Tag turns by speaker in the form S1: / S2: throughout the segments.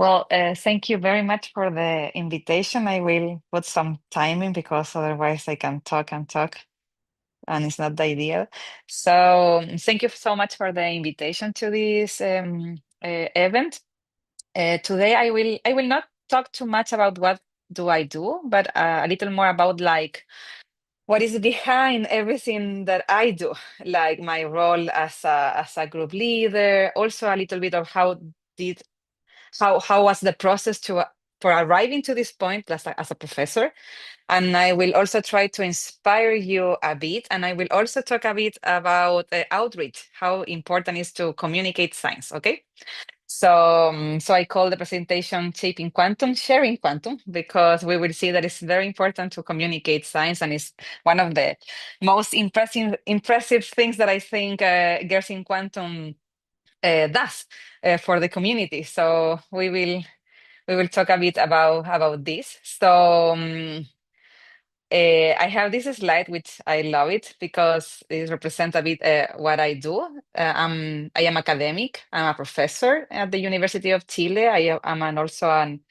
S1: Well, thank you very much for the invitation. I will put some time in because otherwise I can talk and talk, and it's not the ideal. So, thank you so much for the invitation to this event. Today, I will not talk too much about what do I do, but a little more about like what is behind everything that I do, like my role as a group leader. Also, a little bit of did how was the process for arriving to this point as a professor. And I will also try to inspire you a bit, and I will also talk a bit about outreach, how important is to communicate science. Okay. So I call the presentation Shaping Quantum, Sharing Quantum, because we will see that it's very important to communicate science, and it's one of the most impressive things that I think Girls in Quantum does for the community. So we will talk a bit about this. I have this slide, which I love it because it represents a bit what I do. I am academic. I'm a professor at the University of Chile. I'm also an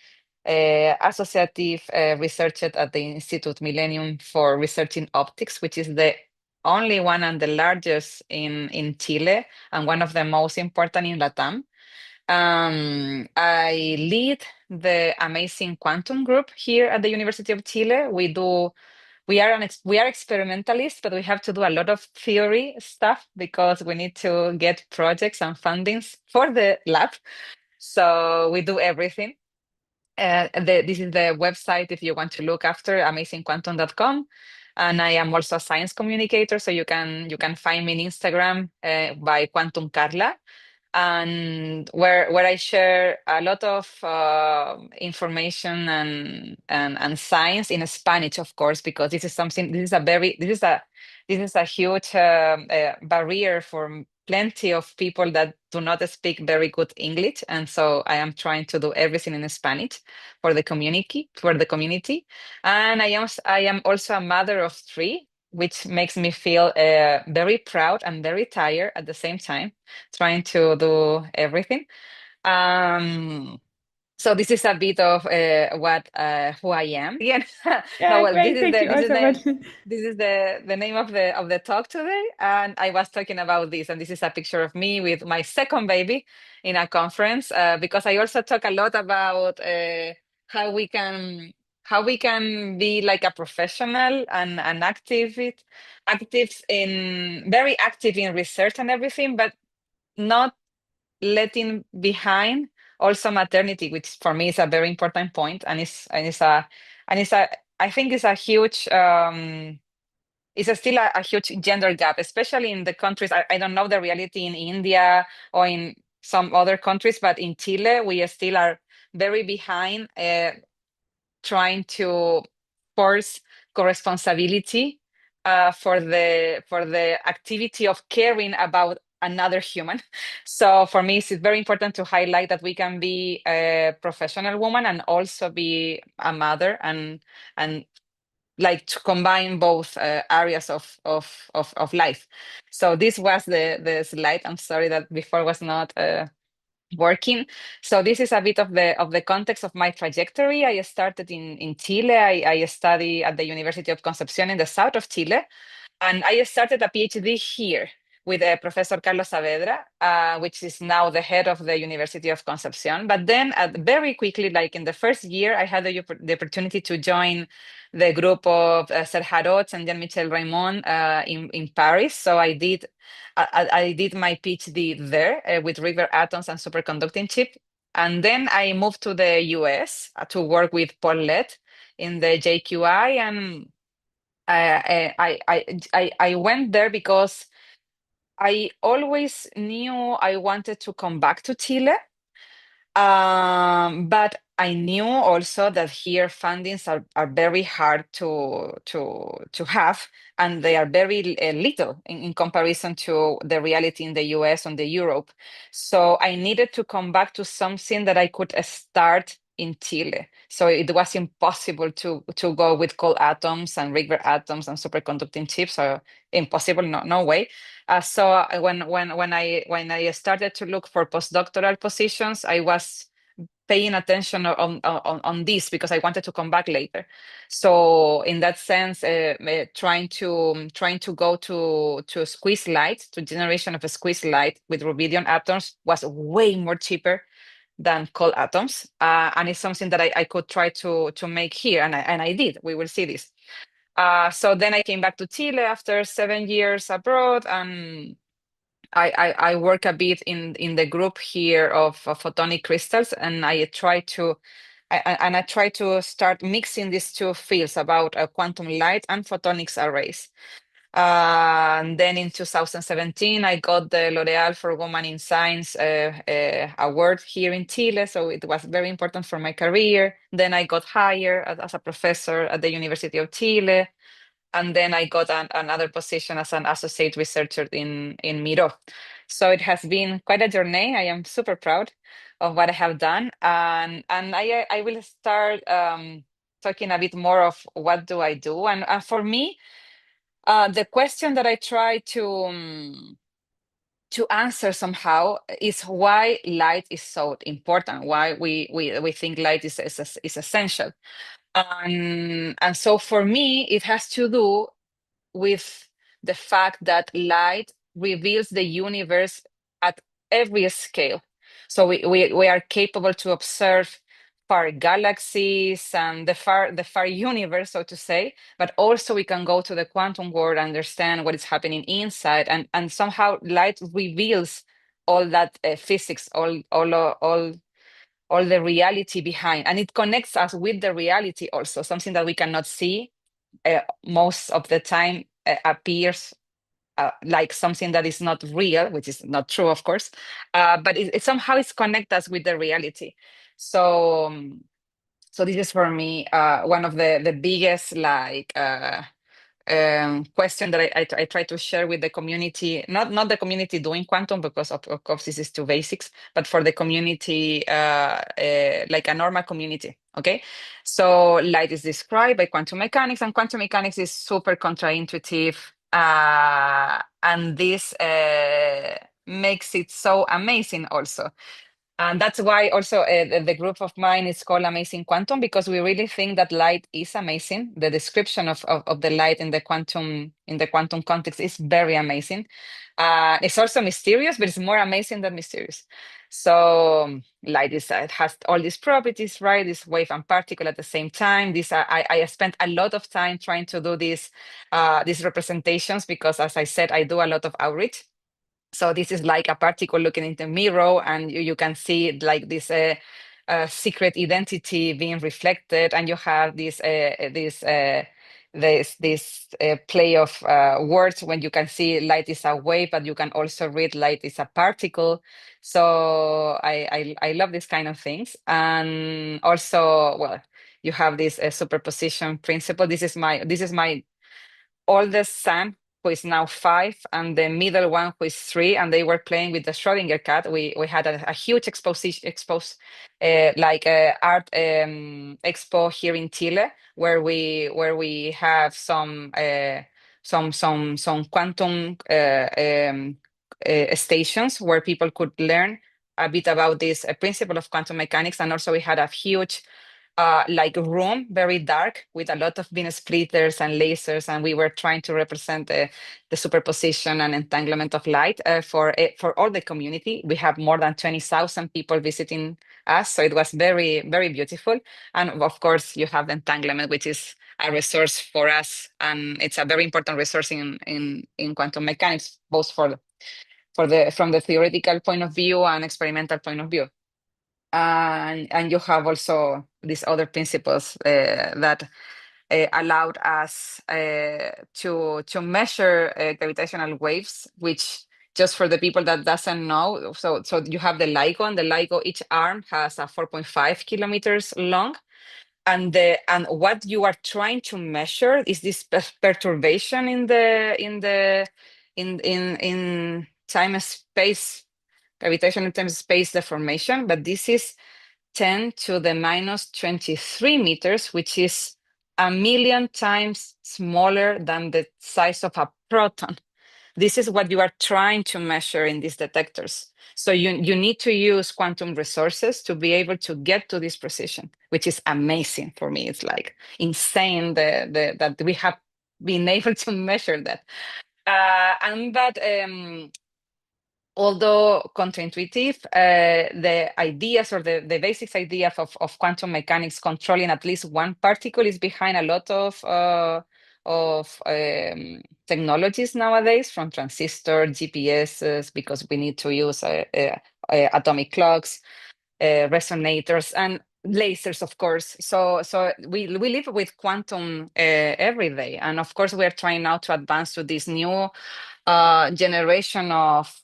S1: associative researcher at the Institute Millennium for Research in Optics, which is the only one and the largest in Chile and one of the most important in Latam. I lead the amazing quantum group here at the University of Chile. We are experimentalists, but we have to do a lot of theory stuff because we need to get projects and fundings for the lab. So we do everything. This is the website if you want to look after amazingquantum.com. And I am also a science communicator, so you can find me in Instagram by Quantum Carla, and where I share a lot of information and science in Spanish, of course, because this is something. This is a huge barrier for plenty of people that do not speak very good English, and so I am trying to do everything in Spanish for the community. And I am also a mother of three, which makes me feel very proud and very tired at the same time, trying to do everything. Um, so this is a bit of what who I am. Again, no,
S2: Yeah,
S1: well, this
S2: great.
S1: is
S2: Thank
S1: the
S2: you
S1: this
S2: all
S1: is
S2: so
S1: the
S2: much.
S1: this is the name of the talk today, and I was talking about this, and this is a picture of me with my second baby in a conference, because I also talk a lot about how we can how we can be like a professional and very active in research and everything, but not letting behind also maternity, which for me is a very important point, and it's a I think it's a huge still a huge gender gap, especially in the countries. I don't know the reality in India or in some other countries, but in Chile we still are very behind, trying to force co-responsibility for the activity of caring about another human. So for me, it's very important to highlight that we can be a professional woman and also be a mother, and like to combine both areas of life. So this was the slide. I'm sorry that before was not working. So this is a bit of the context of my trajectory. I started in Chile. I study at the University of Concepción in the south of Chile, and I started a PhD here with Professor Carlos Saavedra, which is now the head of the University of Concepción. But then, very quickly, like in the first year, I had the opportunity to join the group of Serge Harots and Jean-Michel Raymond in Paris. So I did my PhD there with river atoms and superconducting chip. And then I moved to the US to work with Paul Lett in the JQI. And I went there because I always knew I wanted to come back to Chile, but I knew also that here fundings are very hard to have, and they are very little in comparison to the reality in the US and the Europe. So I needed to come back to something that I could start in Chile. So it was impossible to go with cold atoms and river atoms and superconducting chips. So impossible, no way. So when I started to look for postdoctoral positions, I was paying attention on this because I wanted to come back later. So in that sense, trying to go to squeeze light, to generation of a squeeze light with rubidium atoms was way more cheaper than cold atoms, and it's something that I could try to make here, and I did. We will see this. So then I came back to Chile after 7 years abroad, and I work a bit in the group here of photonic crystals, and I try to start mixing these two fields about quantum light and photonics arrays. And then in 2017, I got the L'Oreal for Women in Science award here in Chile. So it was very important for my career. Then I got hired as a professor at the University of Chile. And then I got another position as an associate researcher in Miro. So it has been quite a journey. I am super proud of what I have done. And I will start talking a bit more of what do I do. And for me, the question that I try to answer somehow is why light is so important, why we think light is essential. And so for me, it has to do with the fact that light reveals the universe at every scale. So we are capable to observe far galaxies and the far universe, so to say, but also we can go to the quantum world, understand what is happening inside, and somehow light reveals all that physics, all the reality behind, and it connects us with the reality also, something that we cannot see most of the time appears like something that is not real, which is not true, of course, but it somehow is connect us with the reality. So, so this is for me one of the biggest like question that I try to share with the community, not the community doing quantum because of course this is too basics, but for the community like a normal community. Okay, so light is described by quantum mechanics, and quantum mechanics is super counterintuitive, and this makes it so amazing also. And that's why also the group of mine is called Amazing Quantum, because we really think that light is amazing. The description of the light in the quantum context is very amazing. It's also mysterious, but it's more amazing than mysterious. So light is it has all these properties, right? This wave and particle at the same time. This I spent a lot of time trying to do these representations because, as I said, I do a lot of outreach. So this is like a particle looking into a mirror, and you can see like this secret identity being reflected, and you have this play of words when you can see light is a wave, but you can also read light is a particle. So I love this kind of things, and also well, you have this superposition principle. This is my oldest son, who is now 5, and the middle one, who is 3, and they were playing with the Schrodinger cat. We had a huge art expo here in Chile, where we have some quantum stations where people could learn a bit about this principle of quantum mechanics, and also we had a huge like room, very dark, with a lot of beam splitters and lasers, and we were trying to represent the superposition and entanglement of light for all the community. We have more than 20,000 people visiting us, so it was very, very beautiful. And of course, you have the entanglement, which is a resource for us, and it's a very important resource in quantum mechanics, both from the theoretical point of view and experimental point of view. And you have also these other principles that allowed us to measure gravitational waves, which, just for the people that doesn't know, so you have the LIGO, and the LIGO, each arm has a 4.5 kilometers long, and what you are trying to measure is this perturbation in time and space, gravitation in time and space deformation, but this is 10 to the minus 23 meters, which is a million times smaller than the size of a proton. this is what you are trying to measure in these detectors. So you need to use quantum resources to be able to get to this precision, which is amazing for me. It's like insane that we have been able to measure that. And that although counterintuitive, the ideas or the basics idea of quantum mechanics controlling at least one particle is behind a lot of technologies nowadays, from transistor, GPSs, because we need to use atomic clocks, resonators, and lasers, of course. So we live with quantum every day, and of course we are trying now to advance to this new generation of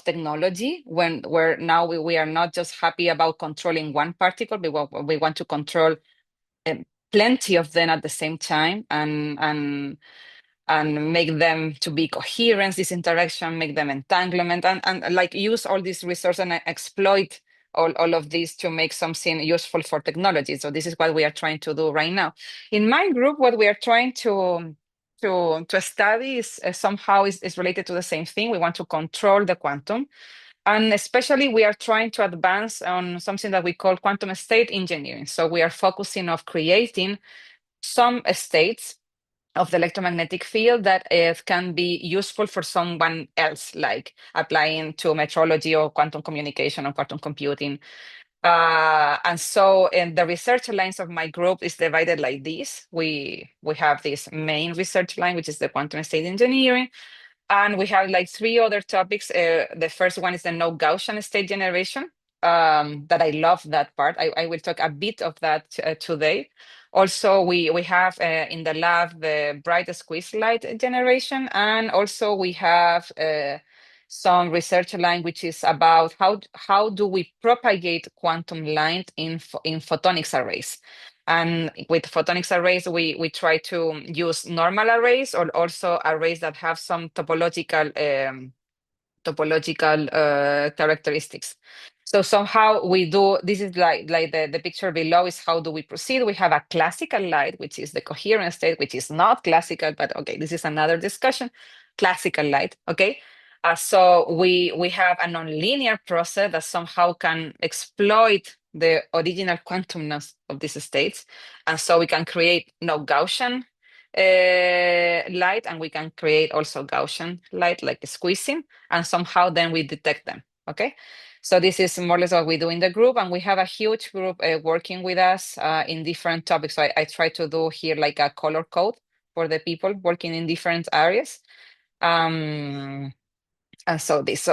S1: technology, where now we are not just happy about controlling one particle, we want to control um, plenty of them at the same time, and make them to be coherence, this interaction, make them entanglement, and like use all these resources and exploit all of this to make something useful for technology. So this is what we are trying to do right now. In my group, what we are trying to study is somehow is related to the same thing. We want to control the quantum. And especially we are trying to advance on something that we call quantum state engineering. So we are focusing on creating some states of the electromagnetic field that it can be useful for someone else, like applying to metrology or quantum communication or quantum computing. And so in the research lines of my group is divided like this. We have this main research line, which is the quantum state engineering. And we have like three other topics. The first one is the no Gaussian state generation. That I love that part. I will talk a bit of that today. Also, we have in the lab the bright squeeze light generation, and also we have some research line which is about how do we propagate quantum light in photonics arrays. And with photonics arrays, we try to use normal arrays or also arrays that have some topological characteristics. So somehow we do, this is like the picture below is how do we proceed. We have a classical light, which is the coherent state, which is not classical, but okay, this is another discussion. Classical light, okay? So we have a nonlinear process that somehow can exploit the original quantumness of these states. And so we can create no Gaussian light, and we can create also Gaussian light, like squeezing, and somehow then we detect them, okay? So this is more or less what we do in the group, and we have a huge group working with us in different topics. So I try to do here like a color code for the people working in different areas. And so this,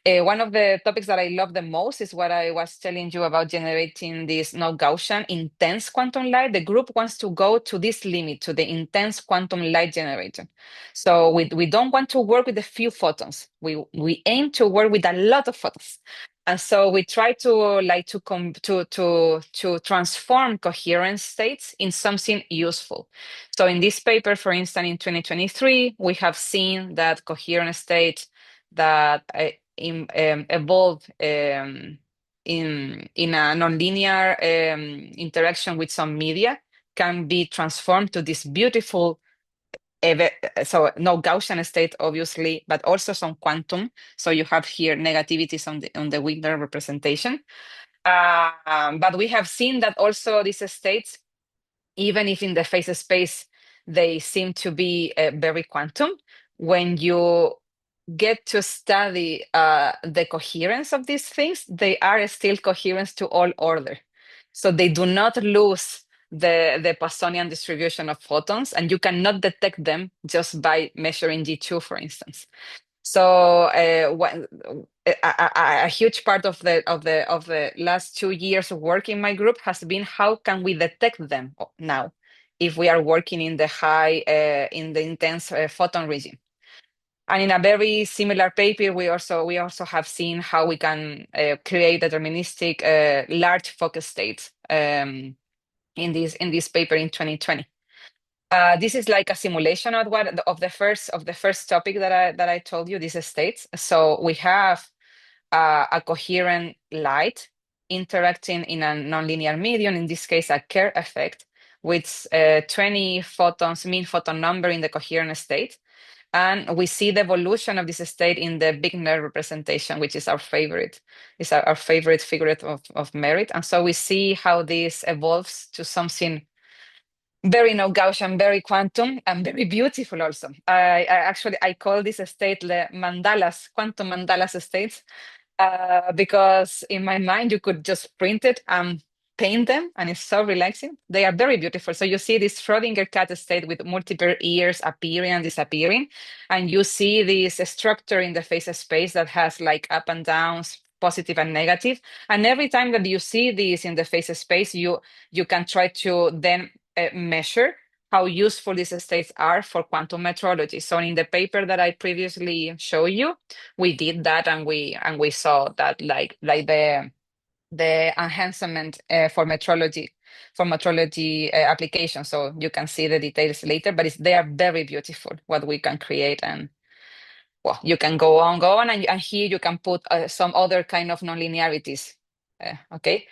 S1: one of the topics that I love the most is what I was telling you about generating this no Gaussian intense quantum light. The group wants to go to this limit, to the intense quantum light generator. So we don't want to work with a few photons. We aim to work with a lot of photons. And so we try to like to transform coherent states in something useful. So in this paper, for instance, in 2023, we have seen that coherent states that evolve in a nonlinear interaction with some media can be transformed to this beautiful so no Gaussian state, obviously, but also some quantum. So you have here negativities on the Wigner representation. But we have seen that also these states, even if in the phase space they seem to be very quantum, when you get to study the coherence of these things, they are still coherent to all order. So they do not lose the Poissonian distribution of photons, and you cannot detect them just by measuring G2, for instance. So a huge part of the last 2 years of work in my group has been how can we detect them now if we are working in the in the intense photon region. And in a very similar paper, we also have seen how we can create deterministic large focus states in this paper in 2020. This is like a simulation of the first topic that I told you, these states. So we have a coherent light interacting in a nonlinear medium, in this case a Kerr effect, with 20 photons, mean photon number in the coherent state. And we see the evolution of this state in the big nerve representation, which is our favorite. It's our favorite figure of merit. And so we see how this evolves to something very no Gaussian, very quantum, and very beautiful also. I call this state the mandalas, quantum mandalas states, because in my mind you could just print it and paint them, and it's so relaxing. They are very beautiful. So you see this Schrodinger cat state with multiple ears appearing and disappearing, and you see this structure in the phase space that has like up and downs, positive and negative. And every time that you see this in the phase space, you can try to then measure how useful these states are for quantum metrology. So in the paper that I previously showed you, we did that, and we saw that like the enhancement for metrology applications. So you can see the details later, but they are very beautiful what we can create. And well, you can go on, and here you can put some other kind of nonlinearities. Okay.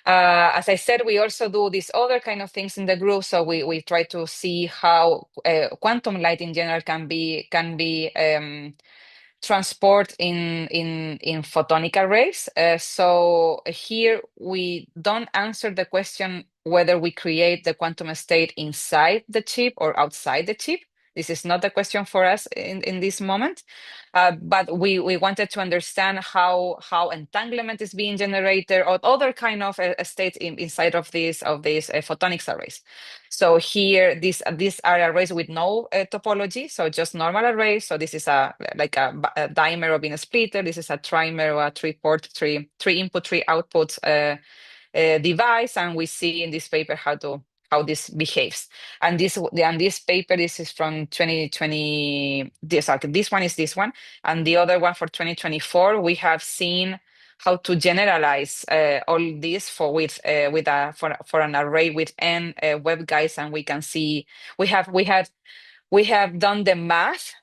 S1: As I said, we also do these other kind of things in the group. So we try to see how quantum light in general can be transport in photonic arrays. So here we don't answer the question whether we create the quantum state inside the chip or outside the chip. This is not the question for us in this moment, but we wanted to understand how entanglement is being generated or other kind of states inside of these photonics arrays. So here, these are arrays with no topology, so just normal arrays. So this is like a dimer or bin splitter. This is a trimer or a three-port, three input, three output device, and we see in this paper how this behaves. And this paper, this is from 2020. This one is this one, and the other one for 2024. We have seen how to generalize all this for an array with n waveguides, and we can see we have done the math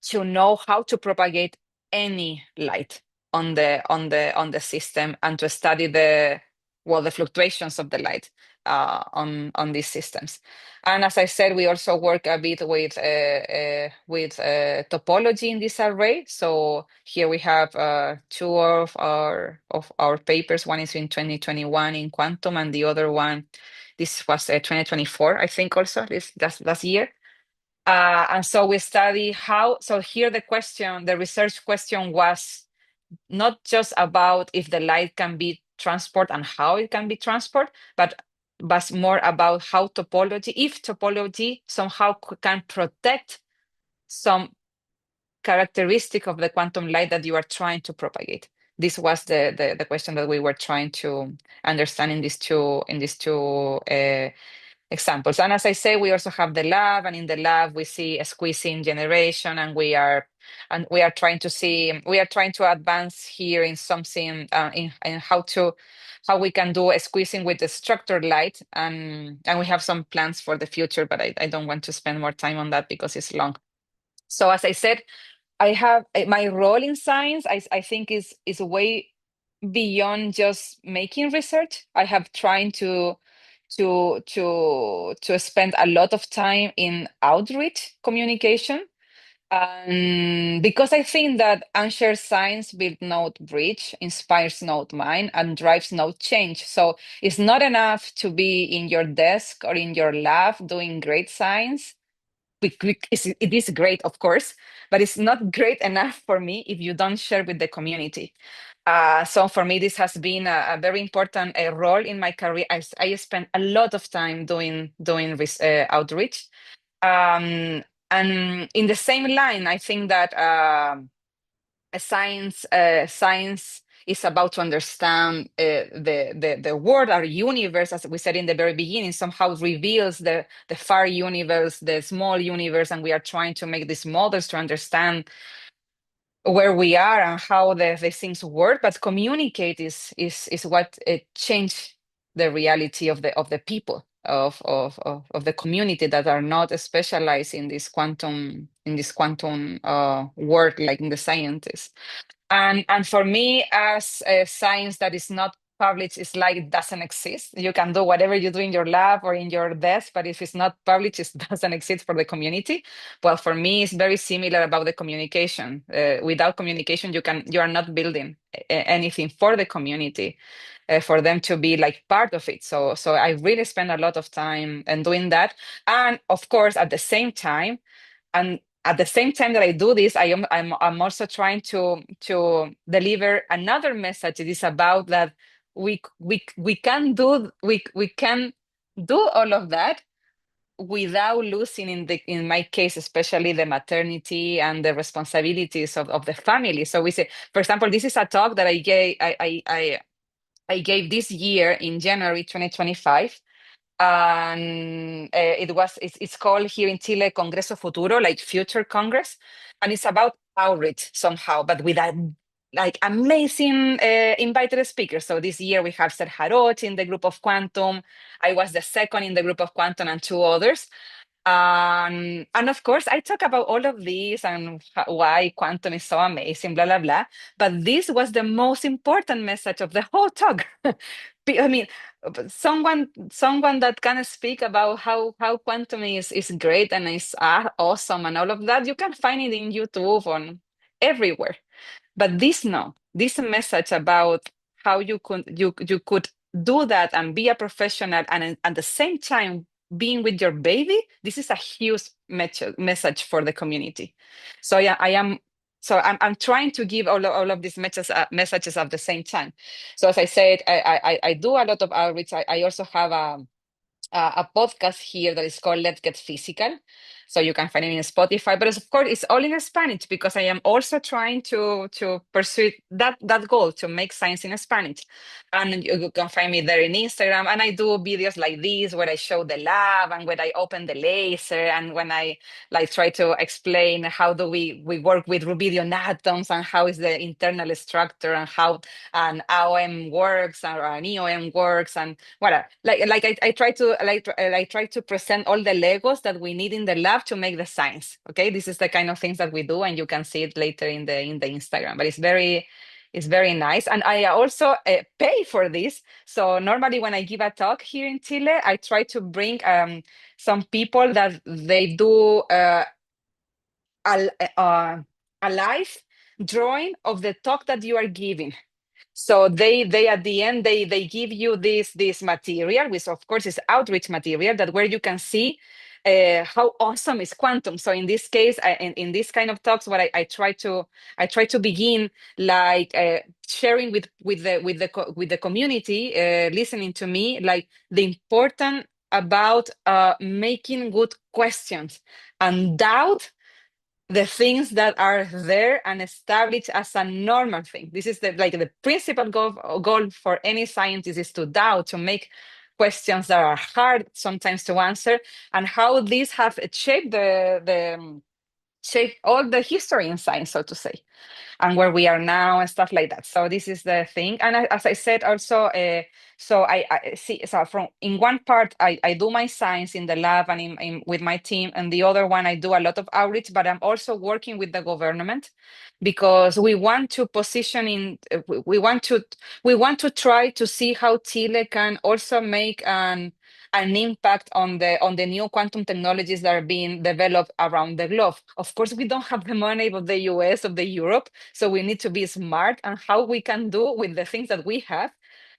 S1: to know how to propagate any light on the system, and to study the fluctuations of the light on these systems. And as I said, we also work a bit with topology in this array. So here we have two of our papers. One is in 2021 in quantum, and the other one, this was 2024, I think, also this last year. And so we study how. So here the research question was not just about if the light can be transport and how it can be transport, but more about how if topology somehow can protect some characteristic of the quantum light that you are trying to propagate. This was the question that we were trying to understand in these two examples. And as I say, we also have the lab, and in the lab we see a squeezing generation, and we are trying to advance here in something in how we can do a squeezing with the structured light, and we have some plans for the future, but I don't want to spend more time on that because it's long. So as I said, I have my role in science. I think is way beyond just making research. I have trying to spend a lot of time in outreach communication, because I think that unshared science builds node bridge, inspires node mind, and drives node change. So it's not enough to be in your desk or in your lab doing great science. It is great, of course, but it's not great enough for me if you don't share with the community. So for me, this has been a very important role in my career. I spent a lot of time doing outreach. And in the same line, I think that science is about to understand the world, our universe, as we said in the very beginning, somehow reveals the far universe, the small universe, and we are trying to make these models to understand where we are and how the things work. But communicate is what changed the reality of the people of the community that are not specialized in this quantum work like in the scientists. And for me, as a science that is not published, it's like it doesn't exist. You can do whatever you do in your lab or in your desk, but if it's not published, it doesn't exist for the community. Well, for me, it's very similar about the communication. Without communication, you are not building anything for the community, for them to be like part of it. So I really spend a lot of time and doing that, and of course, at the same time that I do this, I'm also trying to deliver another message. It is about that we can do all of that without losing, in my case especially, the maternity and the responsibilities of the family. So we say, for example, this is a talk that I gave this year in January 2025, and it's called here in Chile Congreso Futuro, like Future Congress, and it's about outreach somehow, but with a like amazing invited speakers. So this year we have Ser Jaroch in the group of Quantum. I was the second in the group of Quantum, and two others. And of course, I talk about all of these and why quantum is so amazing, blah, blah, blah. But this was the most important message of the whole talk. I mean, someone that can speak about how quantum is great and is awesome and all of that, you can find it in YouTube, on everywhere. But this, no, this message about how you could do that and be a professional, and at the same time being with your baby, this is a huge message for the community. So yeah, I'm trying to give all of these messages at the same time. So as I said, I do a lot of outreach. I also have a podcast here that is called Let's Get Physical. So you can find it in Spotify, but of course it's all in Spanish, because I am also trying to pursue that goal, to make science in Spanish. And you can find me there in Instagram. And I do videos like this where I show the lab and when I open the laser and when I like try to explain how do we work with rubidium atoms and how is the internal structure and how an AOM works or an EOM works, and well, I try to try to present all the Legos that we need in the lab to make the science. Okay, this is the kind of things that we do, and you can see it later in the Instagram. But it's very nice, and I also pay for this. So normally when I give a talk here in Chile, I try to bring some people that they do a, uh, a live drawing of the talk that you are giving. So they at the end they give you this material, which of course is outreach material, that where you can see how awesome is quantum. So in this case, in this kind of talks, what I try to begin like sharing with the community, listening to me, like the important about making good questions and doubt the things that are there and established as a normal thing. This is the principal goal for any scientist, is to doubt, to make questions that are hard sometimes to answer, and how these have shaped the shaped all the history in science, so to say, and where we are now and stuff like that. So this is the thing. And as I said also, so I see, so from in one part I do my science in the lab and with my team, and the other one I do a lot of outreach, but I'm also working with the government, because we want to position in we want to try to see how Chile can also make an impact on the new quantum technologies that are being developed around the globe. Of course, we don't have the money of the US, of the Europe, so we need to be smart on how we can do with the things that we have.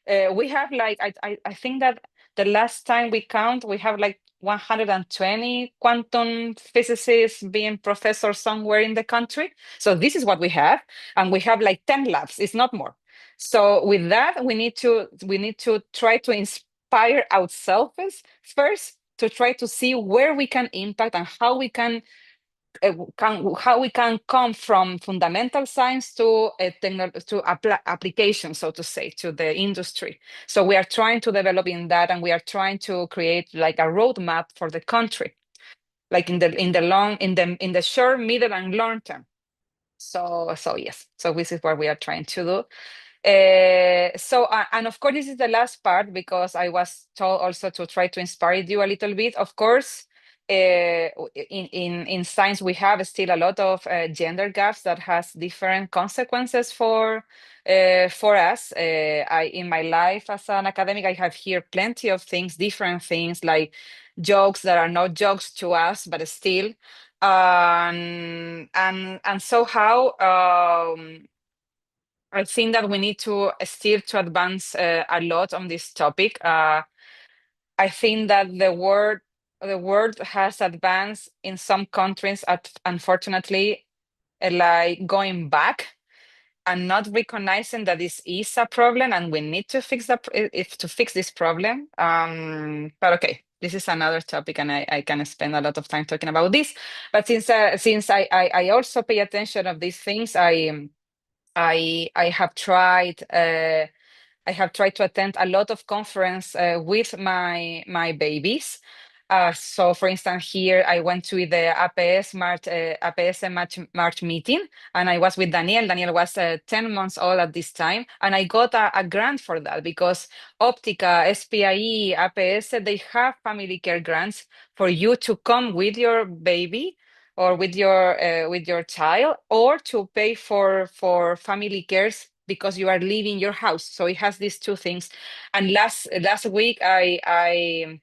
S1: We have like I think that the last time we count, we have like 120 quantum physicists being professors somewhere in the country. So this is what we have, and we have like 10 labs. It's not more. So with that, we need to try to inspire ourselves first, to try to see where we can impact and how we can come from fundamental science to application, so to say, to the industry. So we are trying to develop in that, and we are trying to create like a roadmap for the country, like in the short, middle, and long term. So yes, so this is what we are trying to do. And of course, this is the last part, because I was told also to try to inspire you a little bit. Of course, in science we have still a lot of gender gaps that has different consequences for us. In my life as an academic, I have heard plenty of things, different things like jokes that are not jokes to us, but still. And so how I think that we need to still to advance a lot on this topic. I think that the world has advanced in some countries, unfortunately, like going back and not recognizing that this is a problem and we need to fix to fix this problem. But okay, this is another topic, and I can spend a lot of time talking about this. But since I also pay attention of these things, I have tried. I have tried to attend a lot of conference with my babies. So, for instance, here I went to the APS March meeting, and I was with Daniel. Daniel was 10 months old at this time, and I got a grant for that because Optica, SPIE, APS, they have family care grants for you to come with your baby or with your child, or to pay for family cares because you are leaving your house. So it has these two things. And last week I I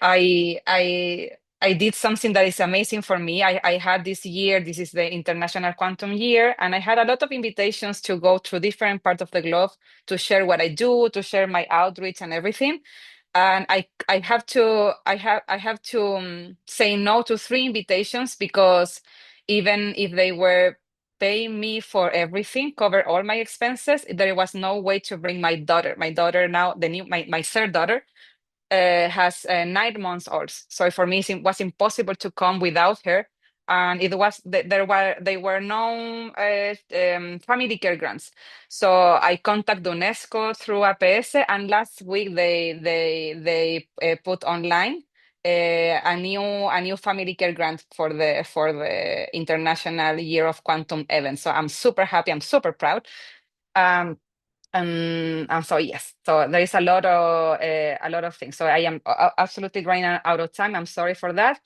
S1: I I did something that is amazing for me. I had this year, this is the International Quantum Year, and I had a lot of invitations to go to different parts of the globe to share what I do, to share my outreach and everything. And I have to say no to three invitations because even if they were paying me for everything, cover all my expenses, there was no way to bring my daughter. My daughter now, my third daughter, has 9 months old. So for me, it was impossible to come without her. And there were no family care grants. So I contacted UNESCO through APS, and last week they put online a new family care grant for the International Year of Quantum Event. So I'm super happy. I'm super proud. Um, and so yes, so there is a lot of things. So I am absolutely running out of time. I'm sorry for that.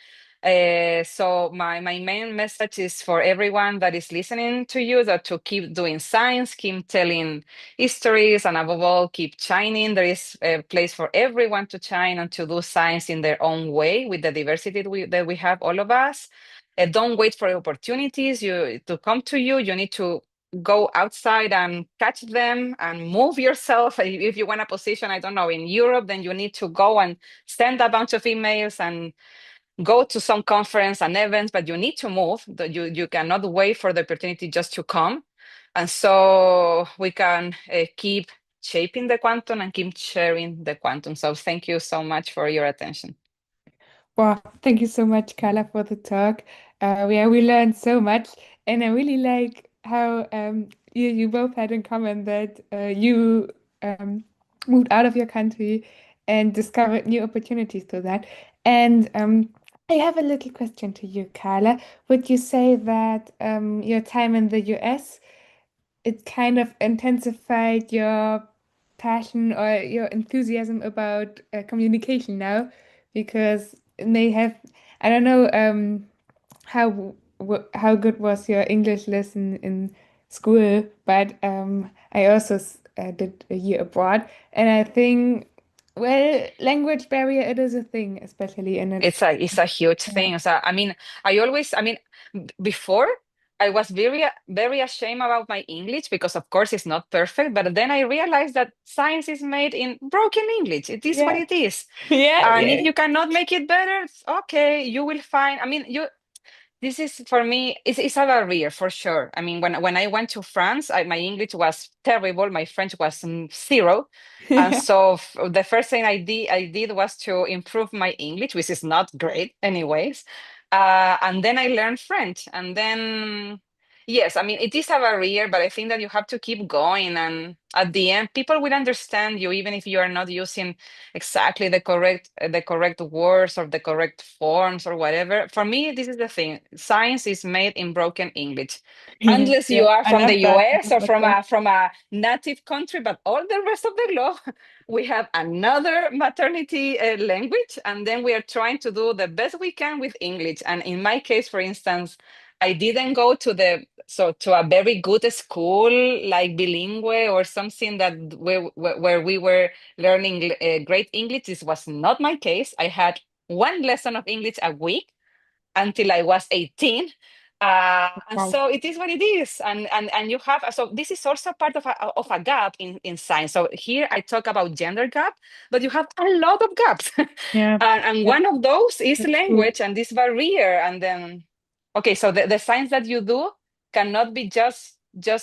S1: So my main message is for everyone that is listening to you, that to keep doing science, keep telling histories, and above all, keep shining. There is a place for everyone to shine and to do science in their own way with the diversity that we have, all of us. Don't wait for opportunities to come to you. You need to go outside and catch them and move yourself. If you want a position, I don't know, in Europe, then you need to go and send a bunch of emails and go to some conference and events, but you need to move. You cannot wait for the opportunity just to come. And so we can keep shaping the quantum and keep sharing the quantum. So thank you so much for your attention.
S2: Wow, thank you so much, Carla, for the talk. We learned so much, and I really like how you both had in common that you moved out of your country and discovered new opportunities through that. And I have a little question to you, Carla. Would you say that your time in the US, it kind of intensified your passion or your enthusiasm about communication now? Because they have, I don't know, how good was your English lesson in school, but I also did a year abroad, and I think, well, language barrier, it is a thing, especially in it.
S1: It's a huge
S2: Yeah.
S1: thing. So before I was very very ashamed about my English because of course it's not perfect. But then I realized that science is made in broken English. It is what
S2: Yeah.
S1: it is,
S2: Yeah,
S1: and if
S2: yeah.
S1: you cannot make it better, okay, you will find. This is for me. It's a barrier for sure. I mean, when I went to France, my English was terrible. My French was zero, and
S2: Yeah.
S1: so the first thing I did was to improve my English, which is not great, anyways. And then I learned French, and then Yes, I mean, it is a barrier, but I think that you have to keep going. And at the end, people will understand you, even if you are not using exactly the correct words or the correct forms or whatever. For me, this is the thing. Science is made in broken English. Unless you
S2: Yeah,
S1: are
S2: I
S1: from the
S2: love that. I
S1: US
S2: love
S1: or
S2: that quote.
S1: from a native country, but all the rest of the globe, we have another maternity language, and then we are trying to do the best we can with English. And in my case, for instance, I didn't go to a very good school like bilingue or something that where we were learning great English. This was not my case. I had one lesson of English a week until I was 18. And
S2: Wow.
S1: so it is what it is. And you have, so this is also part of a gap in science. So here I talk about gender gap, but you have a lot of gaps.
S2: Yeah,
S1: And
S2: yeah,
S1: one of those is
S2: that's true.
S1: language and this barrier. And then, okay, so the science that you do cannot be just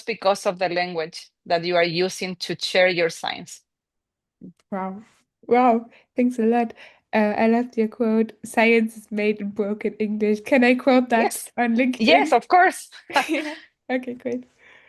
S1: because of the language that you are using to share your science.
S2: Wow. Wow. Thanks a lot. I loved your quote, science is made in broken English. Can I quote that
S1: Yes.
S2: on
S1: Yes,
S2: LinkedIn?
S1: of course.
S2: Yeah. Okay, great.